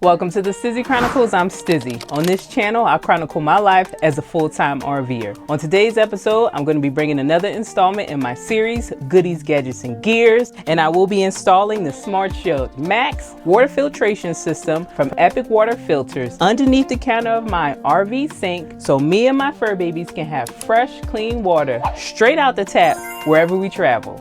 Welcome to the Stizzy Chronicles. I'm Stizzy. On this channel, I chronicle my life as a full-time RVer. On today's episode, I'm going to be bringing another installment in my series, Goodies, Gadgets, and Gears, and I will be installing the Smart Shield Max water filtration system from Epic Water Filters underneath the counter of my RV sink so me and my fur babies can have fresh, clean water straight out the tap wherever we travel.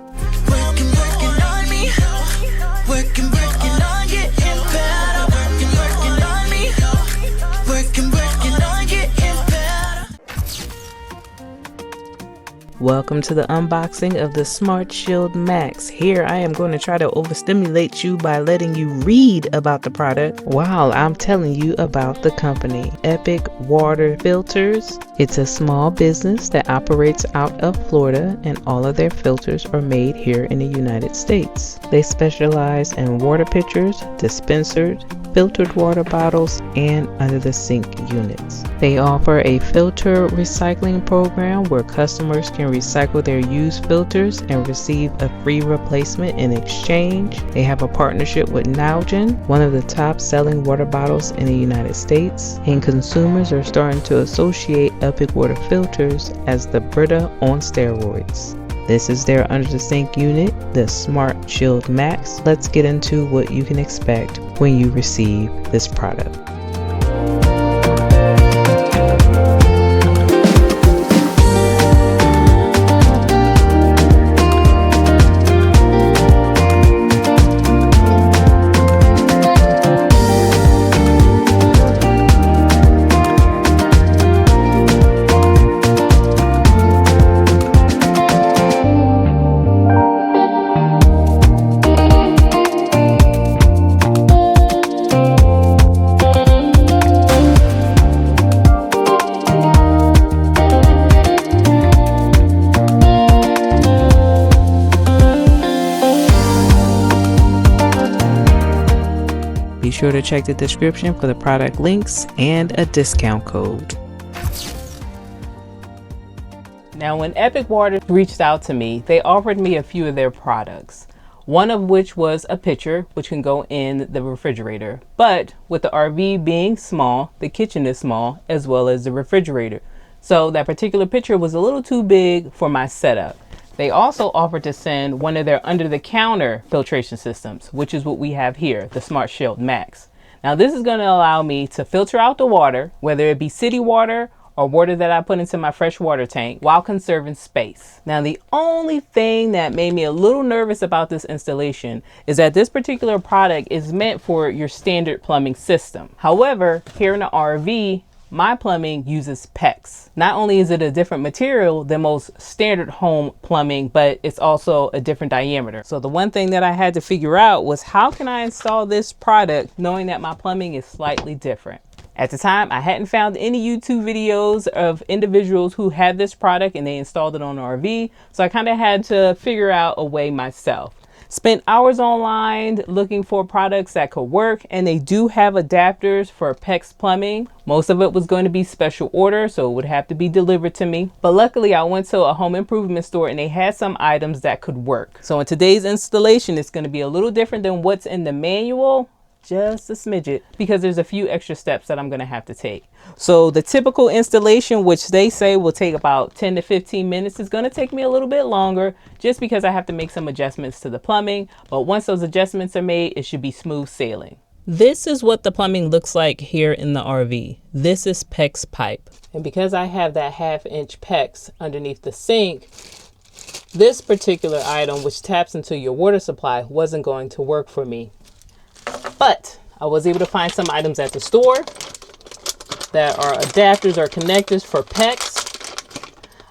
Welcome to the unboxing of the Smart Shield Max. Here I am going to try to overstimulate you by letting you read about the product while I'm telling you about the company. Epic Water Filters. It's a small business that operates out of Florida, and all of their filters are made here in the United States. They specialize in water pitchers, dispensers, filtered water bottles, and under the sink units. They offer a filter recycling program where customers can recycle their used filters and receive a free replacement in exchange. They have a partnership with Nalgene, one of the top selling water bottles in the United States, and consumers are starting to associate Epic Water Filters as the Brita on steroids. This is their under the sink unit, the Smart Shield Max. Let's get into what you can expect when you receive this product. Be sure to check the description for the product links and a discount code. Now, when Epic Water reached out to me, they offered me a few of their products. One of which was a pitcher, which can go in the refrigerator. But with the RV being small, the kitchen is small, as well as the refrigerator. So that particular pitcher was a little too big for my setup. They also offered to send one of their under-the-counter filtration systems, which is what we have here, the Smart Shield Max. Now, this is going to allow me to filter out the water, whether it be city water or water that I put into my fresh water tank, while conserving space. Now, the only thing that made me a little nervous about this installation is that this particular product is meant for your standard plumbing system. However, here in the RV, my plumbing uses PEX. Not only is it a different material than most standard home plumbing, but it's also a different diameter. So the one thing that I had to figure out was how can I install this product knowing that my plumbing is slightly different. At the time, I hadn't found any YouTube videos of individuals who had this product and they installed it on an RV. So I kind of had to figure out a way myself. Spent hours online looking for products that could work, and they do have adapters for PEX plumbing. Most of it was going to be special order, so it would have to be delivered to me. But luckily, I went to a home improvement store and they had some items that could work. So in today's installation, it's going to be a little different than what's in the manual. Just a smidget, because there's a few extra steps that I'm going to have to take. So the typical installation, which they say will take about 10 to 15 minutes, is going to take me a little bit longer just because I have to make some adjustments to the plumbing. But once those adjustments are made, it should be smooth sailing. This is what the plumbing looks like here in the RV. This is PEX pipe. And because I have that 1/2 inch PEX underneath the sink, this particular item, which taps into your water supply, wasn't going to work for me. But I was able to find some items at the store that are adapters or connectors for PEX.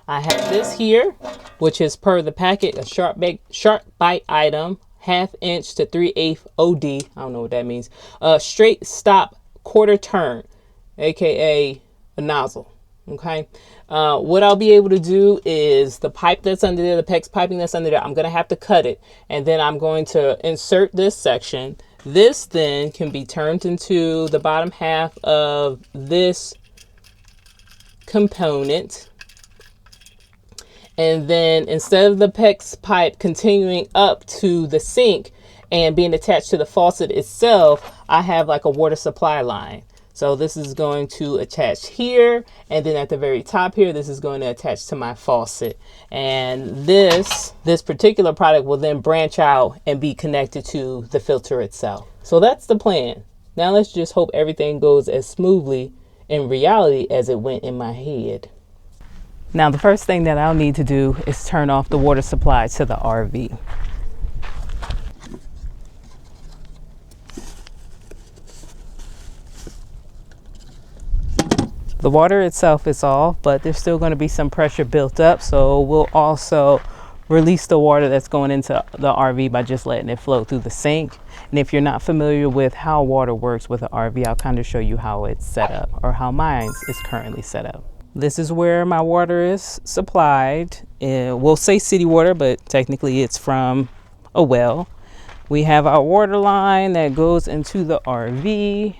I have this here, which is per the packet, a sharp bite item, 1/2 inch to 3/8 OD. I don't know what that means. Straight stop quarter turn, aka a nozzle. Okay. What I'll be able to do is the pipe that's under there, the PEX piping that's under there, I'm going to have to cut it. And then I'm going to insert this section. This then can be turned into the bottom half of this component. And then instead of the PEX pipe continuing up to the sink And being attached to the faucet itself, I have like a water supply line. So this is going to attach here, and then at the very top here, this is going to attach to my faucet. And this particular product will then branch out and be connected to the filter itself. So that's the plan. Now let's just hope everything goes as smoothly in reality as it went in my head. Now the first thing that I'll need to do is turn off the water supply to the RV. The water itself is off, but there's still going to be some pressure built up, so we'll also release the water that's going into the RV by just letting it flow through the sink. And if you're not familiar with how water works with an RV, I'll kind of show you how it's set up, or how mine is currently set up. This is where my water is supplied. We'll say city water, but technically it's from a well. We have our water line that goes into the RV.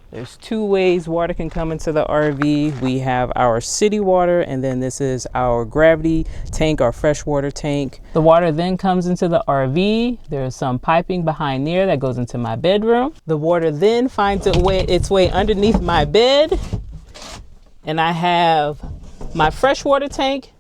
There's two ways water can come into the RV. We have our city water, and then this is our gravity tank, our freshwater tank. The water then comes into the RV. There's some piping behind there that goes into my bedroom. The water then finds its way underneath my bed. And I have my freshwater tank,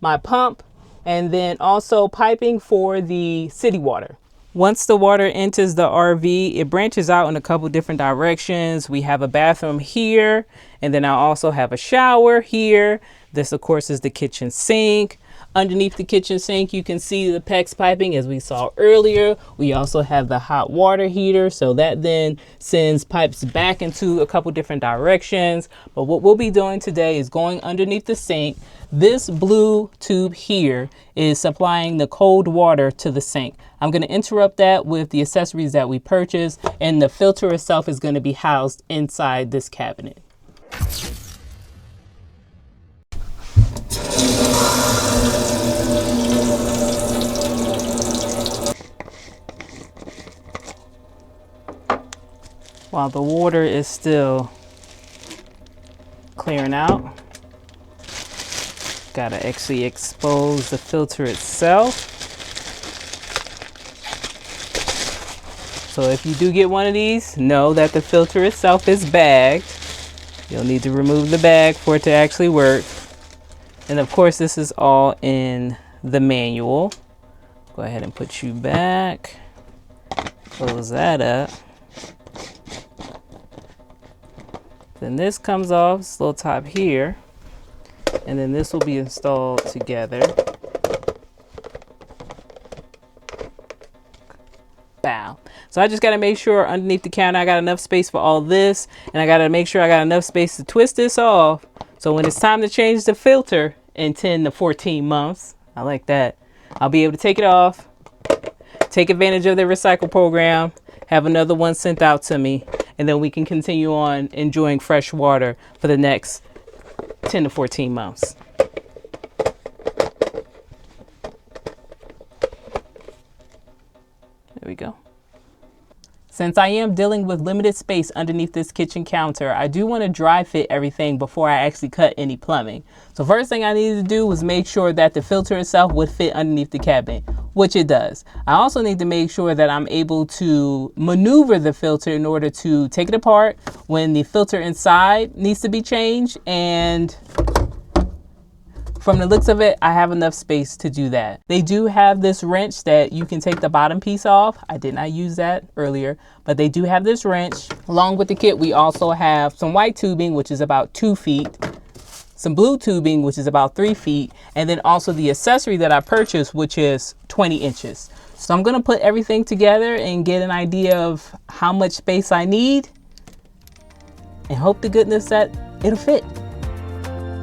my pump, and then also piping for the city water. Once the water enters the RV, it branches out in a couple different directions. We have a bathroom here, and then I also have a shower here. This, of course, is the kitchen sink. Underneath the kitchen sink, you can see the PEX piping as we saw earlier. We also have the hot water heater, so that then sends pipes back into a couple different directions. But what we'll be doing today is going underneath the sink. This blue tube here is supplying the cold water to the sink. I'm going to interrupt that with the accessories that we purchased, and the filter itself is going to be housed inside this cabinet. While the water is still clearing out, gotta actually expose the filter itself. So if you do get one of these, know that the filter itself is bagged. You'll need to remove the bag for it to actually work. And of course, this is all in the manual. Go ahead and put you back. Close that up. Then this comes off, this little top here, and then this will be installed together. Bow. So I just got to make sure underneath the counter I got enough space for all this, and I got to make sure I got enough space to twist this off. So when it's time to change the filter in 10 to 14 months, I like that, I'll be able to take it off, take advantage of the recycle program, have another one sent out to me, and then we can continue on enjoying fresh water for the next 10 to 14 months. There we go. Since I am dealing with limited space underneath this kitchen counter, I do want to dry fit everything before I actually cut any plumbing. So first thing I needed to do was make sure that the filter itself would fit underneath the cabinet, which it does. I also need to make sure that I'm able to maneuver the filter in order to take it apart when the filter inside needs to be changed, and from the looks of it, I have enough space to do that. They do have this wrench that you can take the bottom piece off. I did not use that earlier, but they do have this wrench. Along with the kit, we also have some white tubing, which is about 2 feet, some blue tubing, which is about 3 feet, and then also the accessory that I purchased, which is 20 inches. So I'm gonna put everything together and get an idea of how much space I need, and hope to goodness that it'll fit.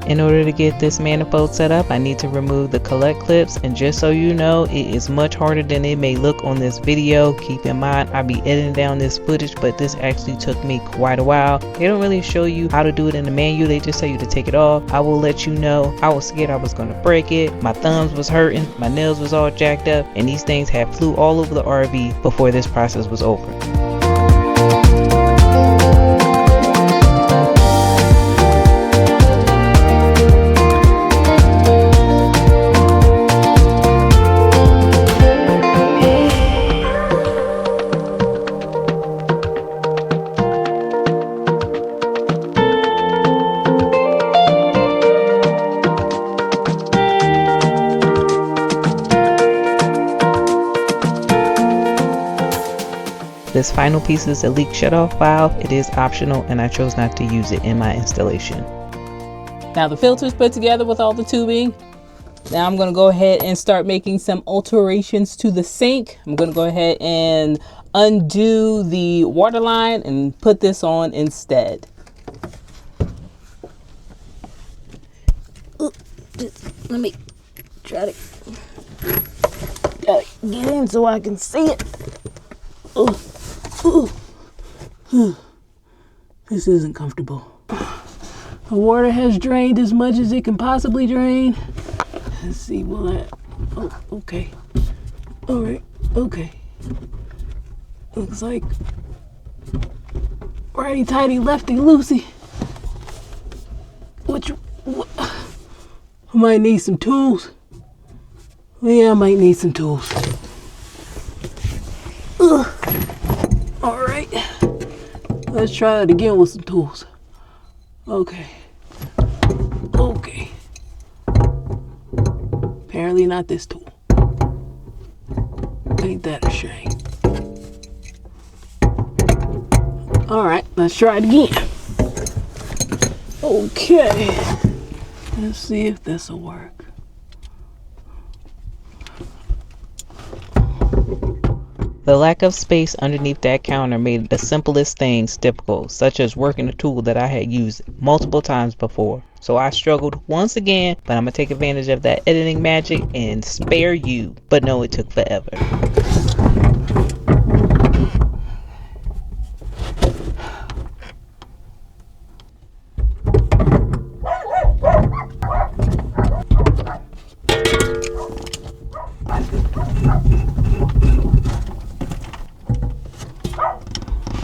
In order to get this manifold set up, I need to remove the collect clips, and just so you know, it is much harder than it may look on this video. Keep in mind, I'll be editing down this footage, but this actually took me quite a while. They don't really show you how to do it in the manual, they just tell you to take it off. I will let you know, I was scared I was going to break it. My thumbs was hurting, my nails was all jacked up, and these things had flew all over the RV before this process was over. This final piece is a leak shutoff valve. It is optional and I chose not to use it in my installation. Now the filter's put together with all the tubing. Now I'm going to go ahead and start making some alterations to the sink. I'm going to go ahead and undo the water line and put this on instead. Ooh, let me try to get in so I can see it. This isn't comfortable. The water has drained as much as it can possibly drain. Let's see, will that, oh, okay. All right, okay. Looks like righty tighty, lefty loosey. I might need some tools. Yeah, I might need some tools. All right, let's try it again with some tools. Okay. Apparently not this tool. Ain't that a shame? All right, let's try it again. Okay. Let's see if this will work. The lack of space underneath that counter made the simplest things difficult, such as working a tool that I had used multiple times before. So I struggled once again, but I'm going to take advantage of that editing magic and spare you. But no, it took forever.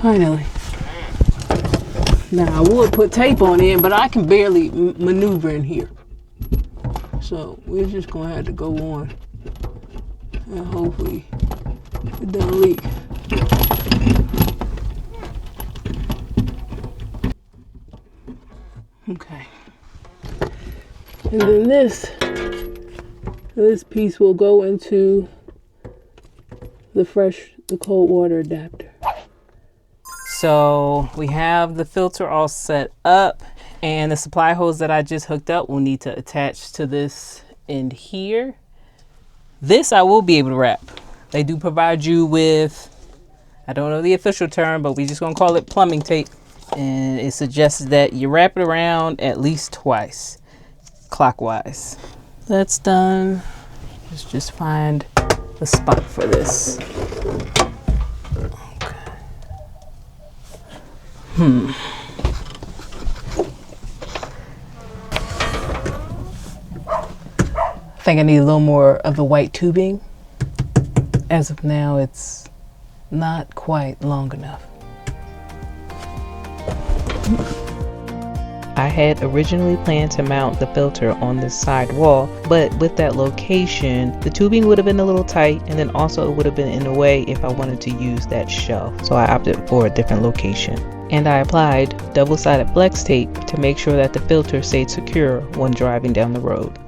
Finally. Now I would put tape on it, but I can barely maneuver in here. So we're just gonna have to go on and hopefully it doesn't leak. Okay. And then this piece will go into the cold water adapter. So we have the filter all set up, and the supply hose that I just hooked up will need to attach to this end here. This I will be able to wrap. They do provide you with, I don't know the official term, but we just gonna call it plumbing tape. And it suggests that you wrap it around at least twice, clockwise. That's done. Let's just find the spot for this. I think I need a little more of the white tubing. As of now, it's not quite long enough. I had originally planned to mount the filter on this side wall, but with that location, the tubing would have been a little tight, and then also it would have been in the way if I wanted to use that shelf. So I opted for a different location. And I applied double-sided flex tape to make sure that the filter stayed secure when driving down the road.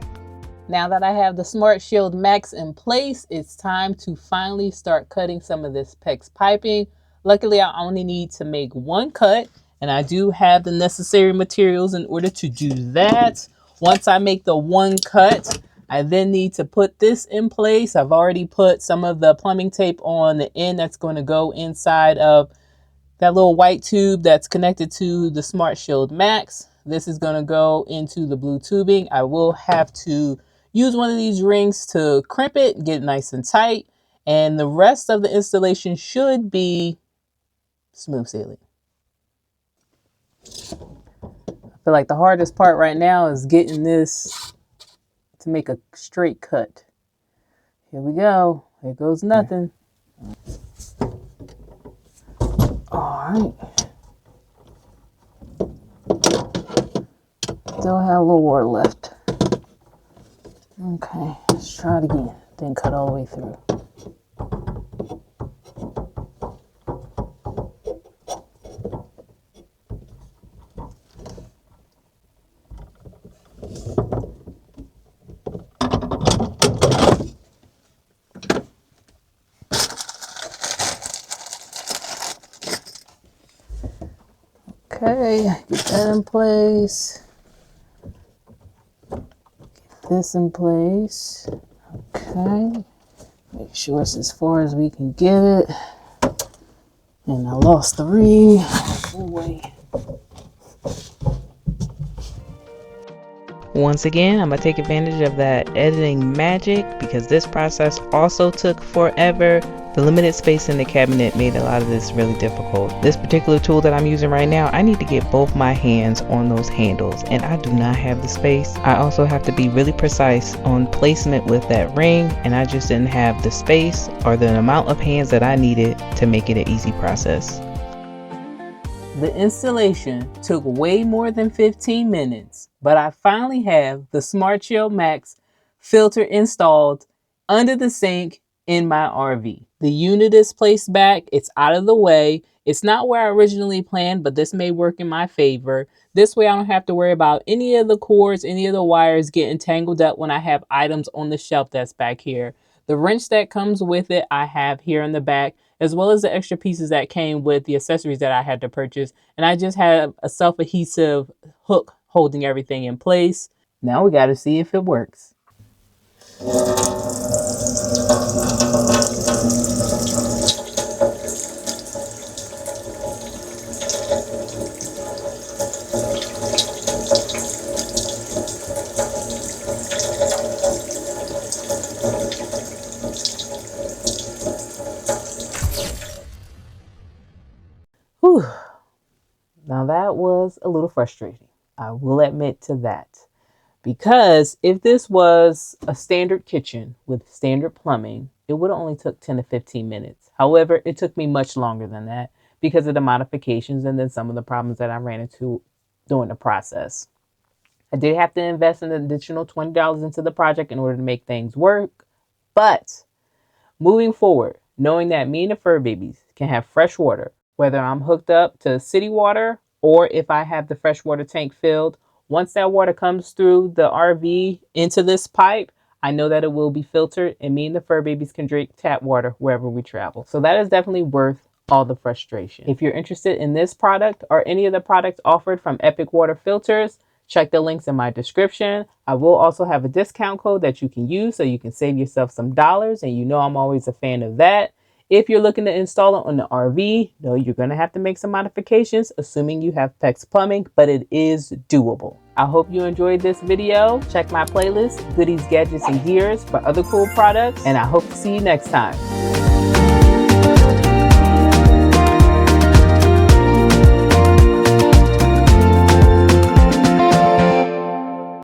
Now that I have the Smart Shield Max in place, it's time to finally start cutting some of this PEX piping. Luckily, I only need to make one cut, and I do have the necessary materials in order to do that. Once I make the one cut, I then need to put this in place. I've already put some of the plumbing tape on the end that's going to go inside of that little white tube that's connected to the Smart Shield Max. This is going to go into the blue tubing. I will have to use one of these rings to crimp it, get it nice and tight, and the rest of the installation should be smooth sailing. I feel like the hardest part right now is getting this to make a straight cut. Here we go. There goes nothing. All right. Still have a little water left. Okay, let's try it again. Then cut all the way through. Okay, get that in place. Get this in place. Okay. Make sure it's as far as we can get it. And I lost the ring. Oh boy. Once again, I'm going to take advantage of that editing magic because this process also took forever. The limited space in the cabinet made a lot of this really difficult. This particular tool that I'm using right now, I need to get both my hands on those handles and I do not have the space. I also have to be really precise on placement with that ring, and I just didn't have the space or the amount of hands that I needed to make it an easy process. The installation took way more than 15 minutes, but I finally have the Smart Chill Max filter installed under the sink in my RV. The unit is placed back, it's out of the way. It's not where I originally planned, but this may work in my favor. This way I don't have to worry about any of the cords, any of the wires getting tangled up when I have items on the shelf that's back here. The wrench that comes with it, I have here in the back, as well as the extra pieces that came with the accessories that I had to purchase. And I just have a self-adhesive hook holding everything in place. Now we got to see if it works. Whew. Now that was a little frustrating. I will admit to that. Because if this was a standard kitchen with standard plumbing, it would have only took 10 to 15 minutes. However, it took me much longer than that because of the modifications and then some of the problems that I ran into during the process. I did have to invest an additional $20 into the project in order to make things work. But moving forward, knowing that me and the fur babies can have fresh water, whether I'm hooked up to city water or if I have the freshwater tank filled, once that water comes through the RV into this pipe, I know that it will be filtered and me and the fur babies can drink tap water wherever we travel. So that is definitely worth all the frustration. If you're interested in this product or any of the products offered from Epic Water Filters, check the links in my description. I will also have a discount code that you can use so you can save yourself some dollars, and you know I'm always a fan of that. If you're looking to install it on the RV, no, you're going to have to make some modifications, assuming you have PEX plumbing, but it is doable. I hope you enjoyed this video. Check my playlist, Goodies, Gadgets, and Gears for other cool products, and I hope to see you next time.